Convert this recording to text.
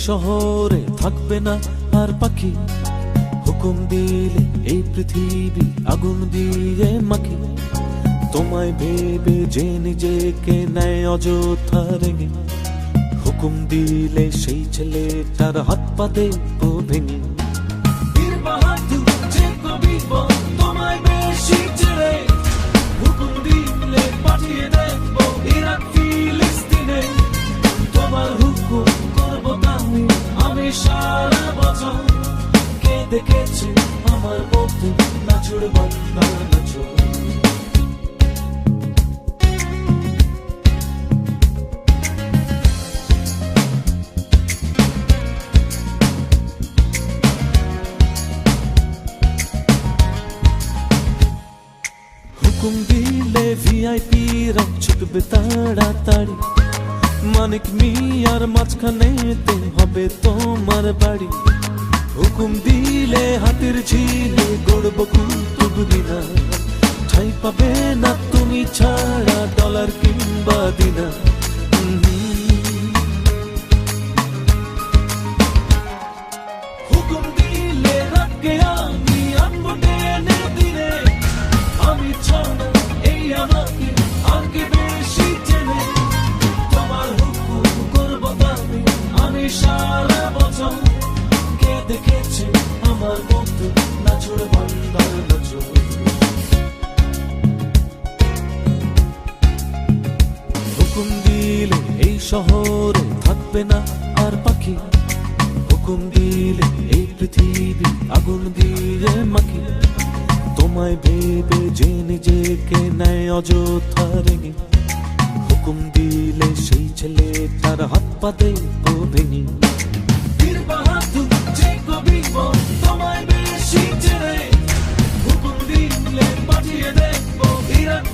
শহরে থাকবে না আর পাখি, হুকুম দিলে এই পৃথিবী আগুন দিয়ে মাখি। তোমায় ভেবে যে নিজেকে নেয় অযথা রেঙে, হুকুম দিলে সেই ছেলেটার হাত পা দেবো ভেঙে। বীর বাহাদুর যে কবি তোমায় বেশি ছেড়ে, হুকুম দিলে পাঠিয়ে দেবো ইরাক ফিলিস্তিনে। তোমার হুকুম করবো তাহলে আমি সারা বছর। কে দেখেছে আমার মতো নাচুর বান্দা নাচুর। হুকুম দিলে ভিআইপি রা ছুটবে তাড়াতাড়ি, মানিক মিয়ার মাঝখানেতে হবে তোমার বাড়ি। হুকুম দিলে হাতের ঝিলে গড়ব কুতুব মিনার, ঠাই পাবে না তুমি ছাড়া ডলার কিংবা দিনার। হুকুম দিলে রাতকে আমি আনবো টেনে দিনে, আমি ছাড়া এই আমাকে আর কে বেশি চেনে। তোমার হুকুম করবো আমি সারা বছর। কে দেখেছে আমার মতো নাচুর বান্দার নাচুর। হুকুম দিলে এই শহরে থাকবে না আর পাখি, হুকুম দিলে এই পৃথিবী আগুন দিয়ে মাখি। তোমায় ভেবে যে নিজেকে নেয় অযথা রেঙে, হুকুম দিলে সেই ছেলেটার হাত পা দেবো ভেঙে। বীর বাহাদুর যে কবি তোমায় বেশি ছেড়ে, হুকুম দিলে পাঠিয়ে দেবো ইরাক।